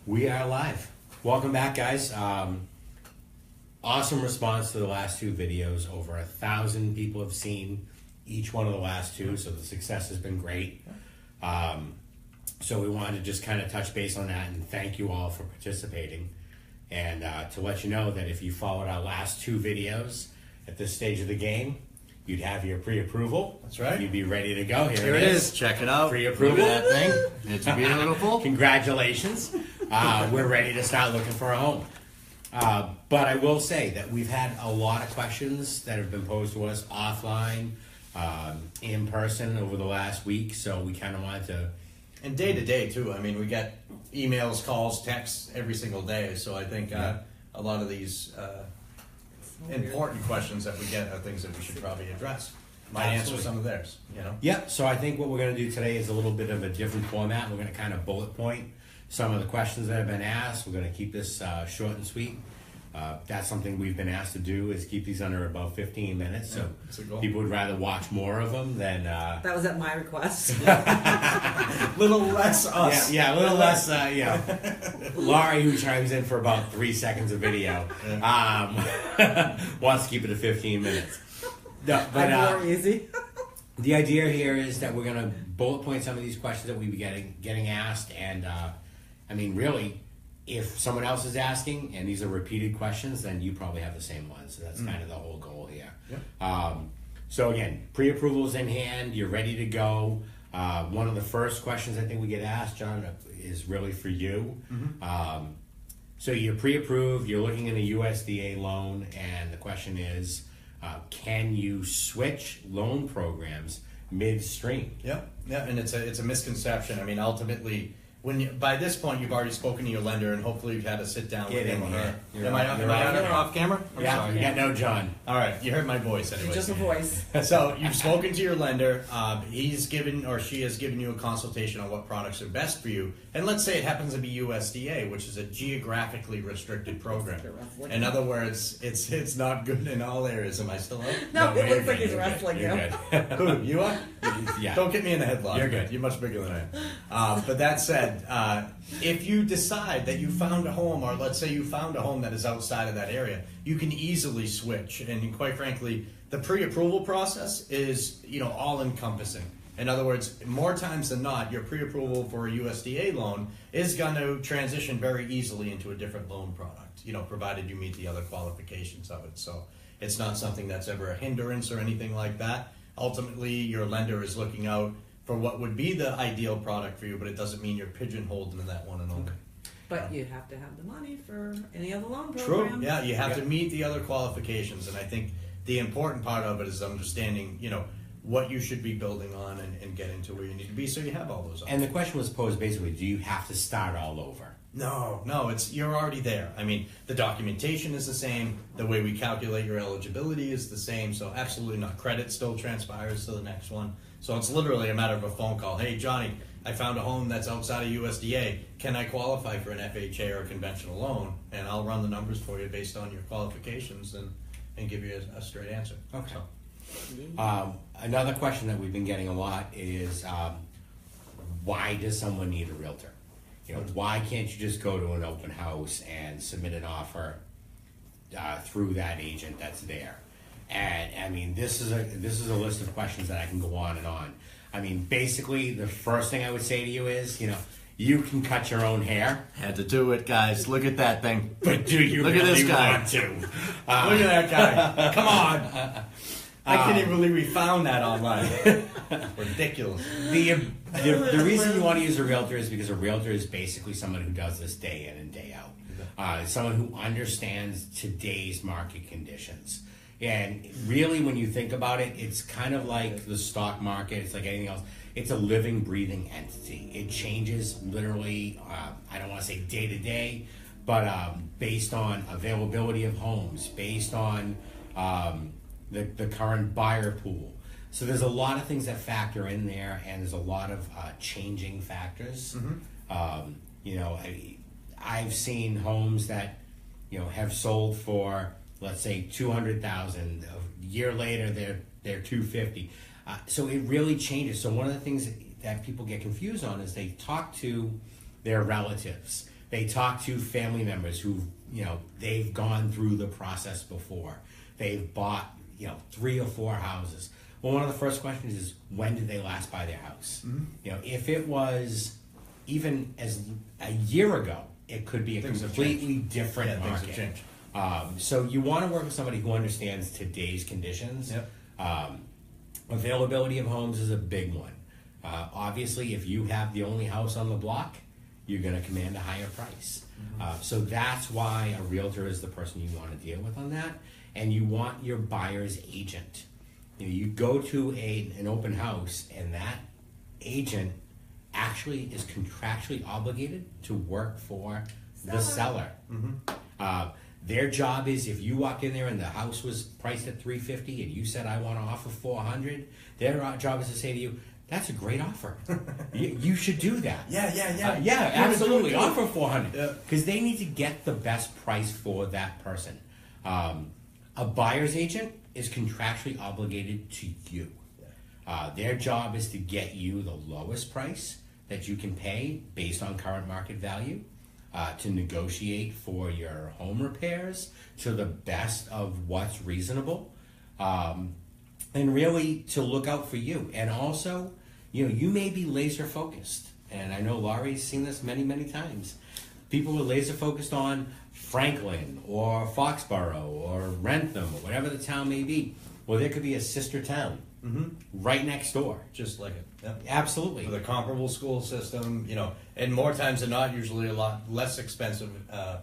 We are live. Welcome back, guys. Awesome response to the last two videos. Over 1,000 people have seen each one of the last two, so the success has been great. So we wanted to just kind of touch base on that and thank you all for participating. And to let you know that if you followed our last two videos at this stage of the game, you'd have your pre-approval. That's right. You'd be ready to go. Here it is. Check it out. Pre-approval. Look at that thing. It's beautiful. Congratulations. We're ready to start looking for a home. But I will say that we've had a lot of questions that have been posed to us offline, in person over the last week. So we kind of wanted to... And day to day, too. I mean, we get emails, calls, texts every single day. So I think a lot of these important questions that we get are things that we should probably address. Might answer some of theirs, you know? Yep. So I think what we're going to do today is a little bit of a different format. We're going to kind of bullet point some of the questions that have been asked. We're going to keep this short and sweet. That's something we've been asked to do, is keep these under about 15 minutes. So people would rather watch more of them than... That was at my request. Little less us. Yeah, a little less, Laurie, who chimes in for about 3 seconds of video, wants to keep it to 15 minutes. No, but more easy. The idea here is that we're going to bullet point some of these questions that we be getting asked. And, I mean, really... If someone else is asking and these are repeated questions, then you probably have the same ones. So that's kind of the whole goal here. Yep. So again, pre-approval's in hand. You're ready to go. One of the first questions I think we get asked, John, is really for you. Mm-hmm. So you're pre-approved. You're looking at a USDA loan, and the question is, can you switch loan programs midstream? Yeah, and it's a misconception. I mean, ultimately. By this point, you've already spoken to your lender, and hopefully you've had a sit down with him or her. Am I off camera? Yeah, you got no John. All right, you heard my voice anyway. Just a voice. So you've spoken to your lender. He's given or she has given you a consultation on what products are best for you. And let's say it happens to be USDA, which is a geographically restricted program. In other words, it's not good in all areas. Am I still up? No, it looks like he's wrestling you. Who, you are? Yeah. Don't get me in the headlock. You're good. You're much bigger than I am. But that said, if you decide that you found a home, or let's say you found a home that is outside of that area, you can easily switch. And quite frankly, the pre-approval process is, all-encompassing. In other words, more times than not, your pre-approval for a USDA loan is going to transition very easily into a different loan product, provided you meet the other qualifications of it. So it's not something that's ever a hindrance or anything like that. Ultimately, your lender is looking out for what would be the ideal product for you, but it doesn't mean you're pigeonholed into that one and only. But you have to have the money for any other loan True. program. Yeah, you have to meet the other qualifications, and I think the important part of it is understanding, what you should be building on and getting to where you need to be, so you have all those options. And the question was posed basically, do you have to start all over? No, you're already there. I mean, the documentation is the same, the way we calculate your eligibility is the same, so absolutely not. Credit still transpires to the next one. So it's literally a matter of a phone call. Hey, Johnny, I found a home that's outside of USDA. Can I qualify for an FHA or a conventional loan? And I'll run the numbers for you based on your qualifications and give you a straight answer. Okay. Another question that we've been getting a lot is, why does someone need a realtor? Why can't you just go to an open house and submit an offer through that agent that's there? And I mean, this is a list of questions that I can go on and on. I mean, basically, the first thing I would say to you is, you can cut your own hair. Had to do it, guys. Look at that thing. But do you Look really at this guy. want to? Look at that guy. Come on. I can't even believe we found that online. Ridiculous. The reason you want to use a realtor is because a realtor is basically someone who does this day in and day out. Someone who understands today's market conditions. And really, when you think about it, it's kind of like the stock market. It's like anything else. It's a living, breathing entity. It changes literally, I don't want to say day to day, but based on availability of homes, based on the current buyer pool. So there's a lot of things that factor in there, and there's a lot of changing factors. Mm-hmm. I've seen homes that have sold for, let's say, $200,000. A year later, they're $250,000. So it really changes. So one of the things that people get confused on is they talk to their relatives They talk to family members who, they've gone through the process before. They've bought, 3 or 4 houses. Well, one of the first questions is, when did they last buy their house? If it was even as a year ago, it could be a completely different market. Things have changed. So you want to work with somebody who understands today's conditions. Yep. Availability of homes is a big one. Obviously, if you have the only house on the block, you're going to command a higher price. So that's why a realtor is the person you want to deal with on that. And you want your buyer's agent. You go to an open house, and that agent actually is contractually obligated to work for the seller. Their job is, if you walk in there and the house was priced at $350 and you said, I want to offer $400, their job is to say to you, that's a great offer. You should do that. Yeah, absolutely. Do it. Offer $400 because they need to get the best price for that person. A buyer's agent is contractually obligated to you. Their job is to get you the lowest price that you can pay based on current market value, to negotiate for your home repairs to the best of what's reasonable, and really to look out for you. And also, you may be laser focused, and I know Laurie's seen this many, many times. People are laser focused on Franklin or Foxborough or Rentham or whatever the town may be. Well, there could be a sister town right next door. Just like it. Yep. Absolutely. With a comparable school system, and more times than not, usually a lot less expensive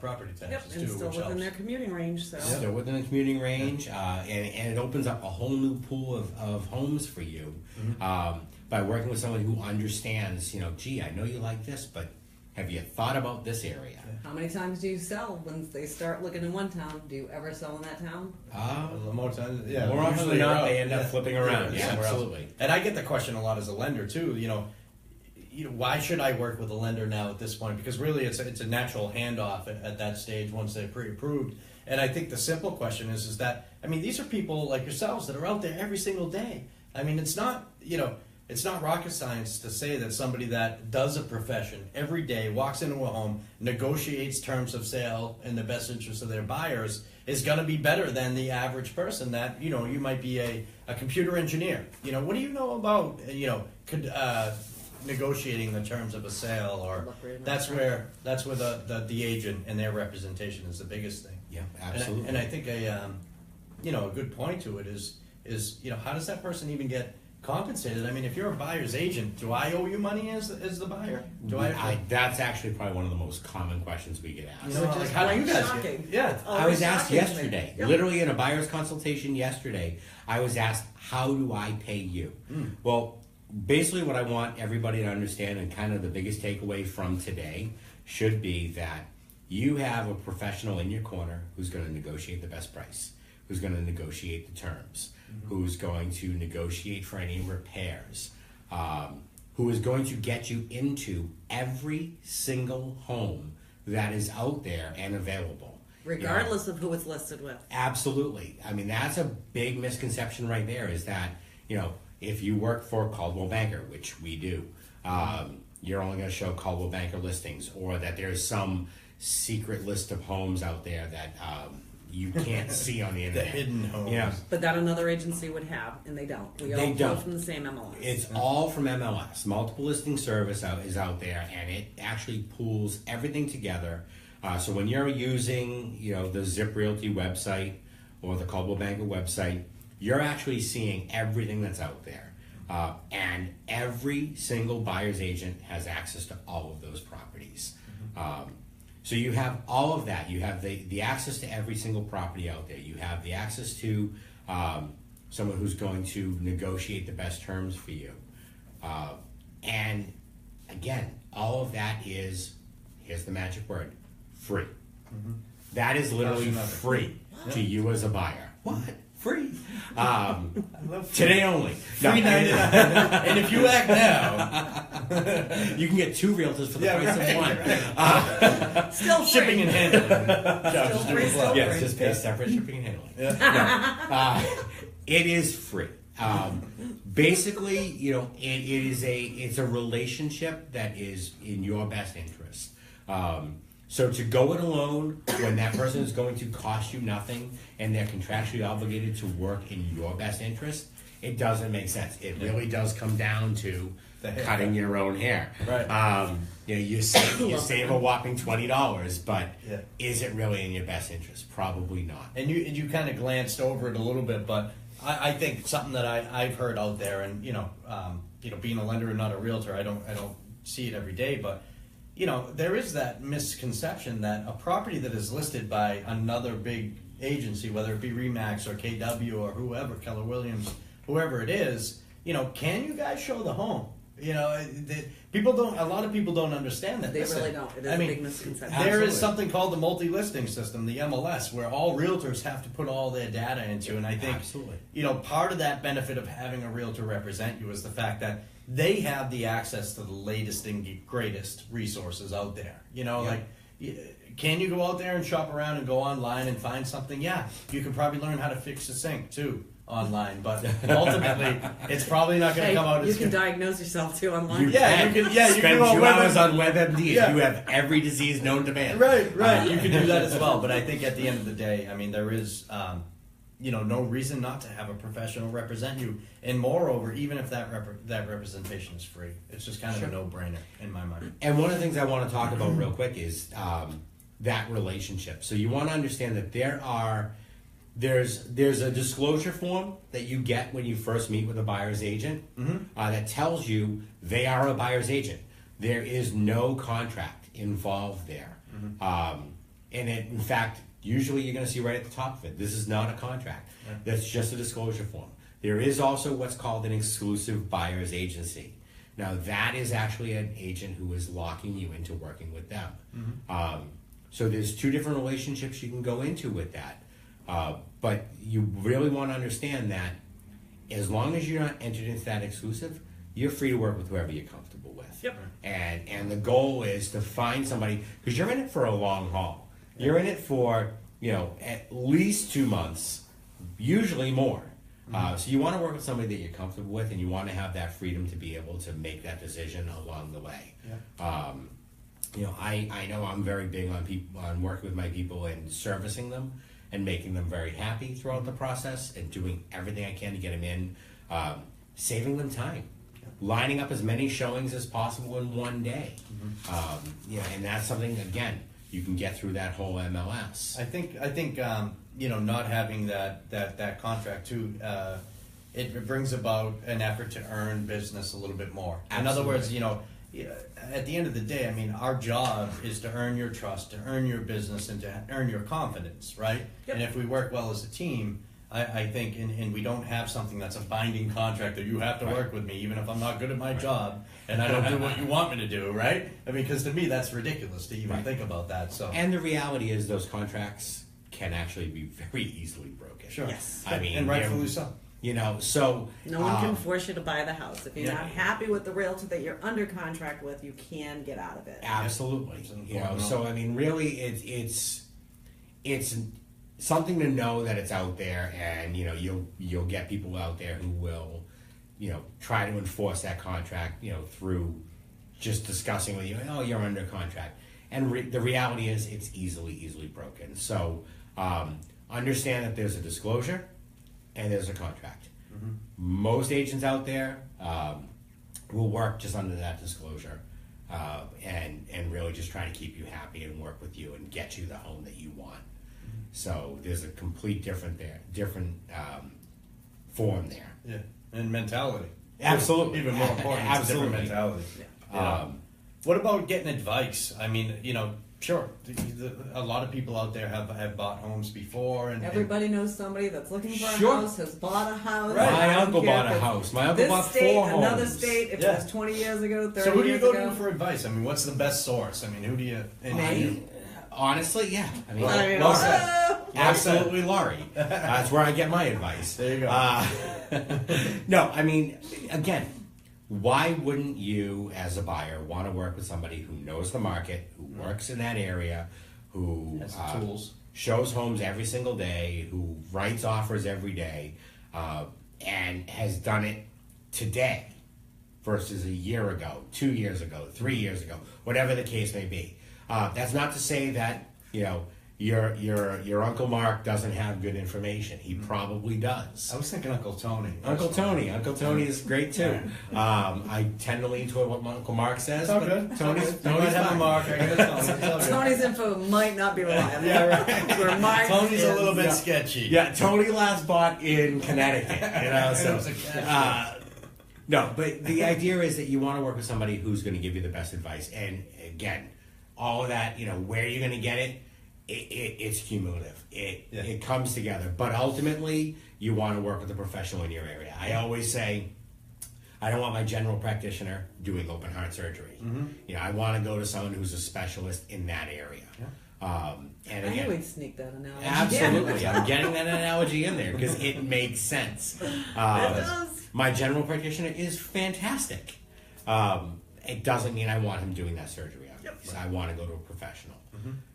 property taxes and too, still which within helps. their commuting range. So Still within the commuting range, and it opens up a whole new pool of homes for you by working with someone who understands, gee, I know you like this, but have you thought about this area? how many times do you sell when they start looking in one town? Do you ever sell in that town? More times, More often usually than not, you're they out. end up flipping around. Yeah, somewhere else. absolutely. And I get the question a lot as a lender too. Why should I work with a lender now at this point? Because really, it's a natural handoff at that stage once they're pre-approved. And I think the simple question is that these are people like yourselves that are out there every single day. It's not it's not rocket science to say that somebody that does a profession every day, walks into a home, negotiates terms of sale in the best interest of their buyers, is going to be better than the average person that, you might be a computer engineer. What do you know about, negotiating the terms of a sale? Or that's where the agent and their representation is the biggest thing. Yeah, absolutely. And I think a good point to it is how does that person even get compensated? If you're a buyer's agent, do I owe you money as the buyer? Do I that's actually probably one of the most common questions we get asked. Which is how do you quite guys shocking. get? Yeah, I was asked shocking to me. yesterday, Yep. literally in a buyer's consultation yesterday, I was asked, how do I pay you? Well, basically what I want everybody to understand, and kind of the biggest takeaway from today, should be that you have a professional in your corner who's going to negotiate the best price, who's going to negotiate the terms, who's going to negotiate for any repairs, who is going to get you into every single home that is out there and available. Regardless of who it's listed with. Absolutely. That's a big misconception right there, is that, if you work for Caldwell Banker, which we do, you're only going to show Caldwell Banker listings, or that there's some secret list of homes out there that you can't see on the the internet. hidden homes. Yeah. But that another agency would have, and they don't. We all pull from the same MLS. It's all from MLS. Multiple listing service is out there, and it actually pulls everything together. So when you're using, the Zip Realty website or the Caldwell Banker website, you're actually seeing everything that's out there. And every single buyer's agent has access to all of those properties. So you have all of that. You have the access to every single property out there. You have the access to someone who's going to negotiate the best terms for you. And again, all of that is, here's the magic word, free. That is literally free to you as a buyer. What? Free. Today only. Free 99. And if you act now, you can get 2 realtors for the price of one. Still free. shipping and handling. Still free, still Yes, free. just pay separate shipping and handling. Yeah. It is free. Basically, it's a relationship that is in your best interest. So to go it alone when that person is going to cost you nothing and they're contractually obligated to work in your best interest, it doesn't make sense. It really does come down to cutting your own hair. Right. You save a whopping $20, but is it really in your best interest? Probably not. And you kind of glanced over it a little bit, but I think something that I've heard out there, and being a lender and not a realtor, I don't see it every day, but there is that misconception that a property that is listed by another big agency, whether it be Remax or KW or whoever, Keller Williams, whoever it is, can you guys show the home? A lot of people don't understand that. They really don't. It is a big misconception. There is something called the multi-listing system, the MLS, where all realtors have to put all their data into. And I think, part of that benefit of having a realtor represent you is the fact that they have the access to the latest and greatest resources out there. Can you go out there and shop around and go online and find something? Yeah, you can probably learn how to fix the sink too online, but ultimately, it's probably not going to come out as good. You can diagnose yourself too online. You can spend 2 hours on WebMD. You have every disease known to man. Right. You can do that as well. But I think at the end of the day, there is, no reason not to have a professional represent you. And moreover, even if that representation is free, it's just kind of a no-brainer in my mind. And one of the things I want to talk about real quick is that relationship. So you want to understand that there's a disclosure form that you get when you first meet with a buyer's agent that tells you they are a buyer's agent. There is no contract involved there. In fact, usually you're going to see right at the top of it, this is not a contract. That's just a disclosure form. There is also what's called an exclusive buyer's agency. Now that is actually an agent who is locking you into working with them. So there's 2 different relationships you can go into with that. But you really want to understand that as long as you're not entered into that exclusive, you're free to work with whoever you're comfortable with. Yep. And the goal is to find somebody, because you're in it for a long haul. You're in it for, at least 2 months, usually more. So you want to work with somebody that you're comfortable with, and you want to have that freedom to be able to make that decision along the way. I know I'm very big on working with my people and servicing them and making them very happy throughout the process and doing everything I can to get them in, saving them time, lining up as many showings as possible in one day. And that's something, again, you can get through that whole MLS. I think not having that contract too, it brings about an effort to earn business a little bit more. Absolutely. In other words, at the end of the day, our job is to earn your trust, to earn your business, and to earn your confidence, right? And if we work well as a team, I think, and we don't have something that's a binding contract that you have to work with me, even if I'm not good at my job and I don't do what you want me to do, right? Because to me, that's ridiculous to even think about that. So, and the reality is, those contracts can actually be very easily broken. Sure. Yes. And rightfully so. So no one can force you to buy the house. If you're not happy with the realtor that you're under contract with, you can get out of it. Absolutely. So really, it's something to know that it's out there, and you'll get people out there who will try to enforce that contract through just discussing with you. Oh, you're under contract, and the reality is it's easily broken. So understand that there's a disclosure and there's a contract. Most agents out there will work just under that disclosure and really just try to keep you happy and work with you and get you the home that you want. So there's a complete different form there. Yeah, and mentality. Absolutely. Even more important, it's a different mentality. What about getting advice? Sure, a lot of people out there have bought homes before, and everybody knows somebody that's looking for a house, has bought a house. Right. My uncle bought a house. My uncle bought 4 homes. Another state, if it was 20 years ago, 30 years ago. So who do you go to for advice? What's the best source? Who do you... Honestly, yeah. Laurie. Absolutely, Laurie. That's where I get my advice. There you go. No, again, why wouldn't you, as a buyer, want to work with somebody who knows the market, who works in that area, who has tools, shows homes every single day, who writes offers every day, and has done it today versus a year ago, 2 years ago, 3 years ago, whatever the case may be. That's not to say that, your Uncle Mark doesn't have good information. He probably does. I was thinking Uncle Tony. Uncle Tony is great too. I tend to lean toward what my Uncle Mark says. It's all but good. Tony's I might have a fine. Mark. I got a Tony. It's all good. Tony's info might not be reliable. Yeah, right. Where Mark's Tony's a is- little bit Yeah. sketchy. Yeah, Tony last bought in Connecticut. It So was a cash no, but the idea is that you want to work with somebody who's going to give you the best advice. And again, all of that, where you're going to get it, it's cumulative. It comes together. But ultimately, you want to work with a professional in your area. I always say, I don't want my general practitioner doing open heart surgery. I want to go to someone who's a specialist in that area. And I again, knew we'd sneak that analogy. absolutely, I'm getting that analogy in there because it makes sense. It does. My general practitioner is fantastic. It doesn't mean I want him doing that surgery on me. So I want to go to a professional.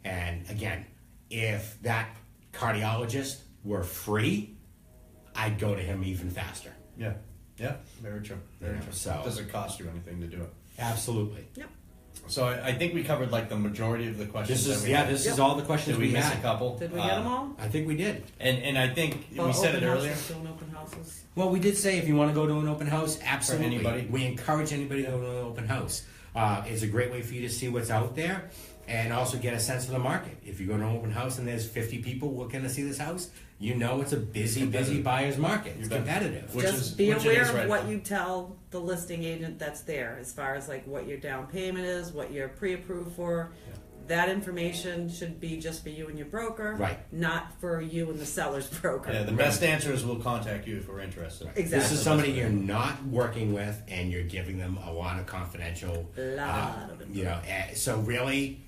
And again, if that cardiologist were free, I'd go to him even faster. Yeah. Yeah. Very true. Very true. So It doesn't cost you anything to do it. absolutely. Yep. So I think we covered like the majority of the questions. This is that we had. this is all the questions Did we miss had. a couple? Did we get them all? I think we did. And I think About we said it open earlier. houses, doing open houses. Well, we did say if you want to go to an open house, absolutely. anybody? We encourage anybody to go to an open house. It's a great way for you to see what's out there and also get a sense of the market. If you go to an open house and there's 50 people looking to see this house, it's a busy buyer's market. It's competitive. Which Just be it aware is of right what now. you tell the listing agent that's there, as far as like what your down payment is, what you're pre-approved for. That information should be just for you and your broker, Right. not for you and the seller's broker. Yeah, the best answer is we'll contact you if we're interested. Exactly. This is somebody you're not working with, and you're giving them a lot of confidential. Lot of info. So really,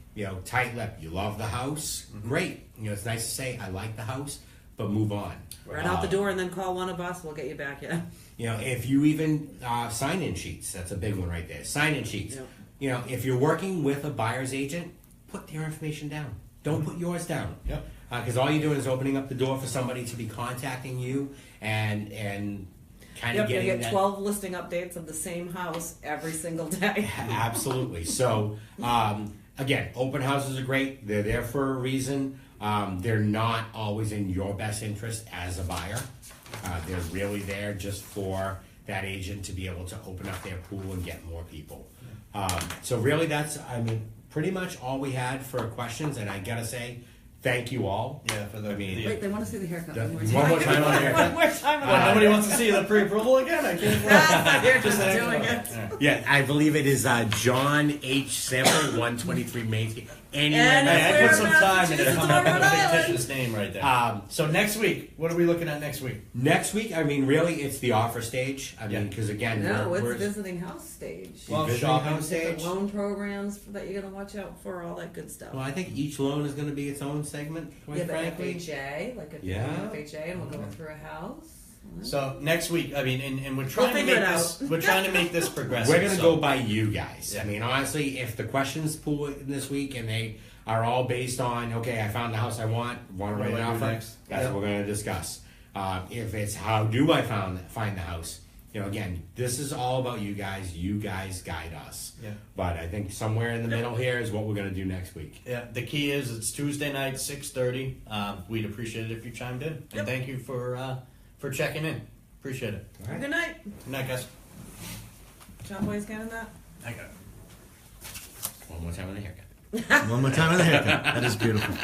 tight lip. You love the house, great. It's nice to say I like the house, but move on. Run out the door and then call one of us. We'll get you back in. If you even sign-in sheets, that's a big one right there. Sign-in sheets. Yep. If you're working with a buyer's agent, put their information down. Don't put yours down. Yep. Because all you're doing is opening up the door for somebody to be contacting you and kind of Yep, you getting get that. 12 listing updates of the same house every single day. Absolutely. So, again, open houses are great. They're there for a reason. They're not always in your best interest as a buyer. They're really there just for that agent to be able to open up their pool and get more people. So really that's, pretty much all we had for questions. And I gotta say, thank you all. Yeah, for the. Wait, they want to see the haircut. One more One more time on the haircut. One more time. Well, nobody wants to see the pre-approval again. I can't. You're just Just doing yeah. it. Yeah, I believe it is John H. Sample, 123 Main Street. Anywhere. And Hey, I put some time into Massachusetts coming up with a or Rhode Island. fictitious name right there. So next week, what are we looking at next week? Next week, really, it's the offer stage. Yeah. Because again, No, we're it's visiting house stage. Well, visiting shopping house stage. The loan programs that you're gonna watch out for, all that good stuff. Well, I think each loan is going to be its own segment, quite Yeah, the frankly. FHA, like if Yeah. you're an FHA, and we'll go through a house. So next week, and we're trying to figure make it this. out. We're trying to make this progressive. We're going to so- go by you guys. Yeah. Honestly, if the questions pool in this week and they are all based on, okay, I found the house I want to What write do an I do offer, next? that's Yeah. what we're going to discuss. If it's how do I find the house, again, this is all about you guys. You guys guide us. Yeah. But I think somewhere in the middle here is what we're going to do next week. Yeah, the key is it's Tuesday night, 6:30. We'd appreciate it if you chimed in, and thank you for checking in. Appreciate it. All right. Good night. Good night, guys. John Boy's getting that? I got it. One more time on the haircut. One more time on the haircut. That is beautiful.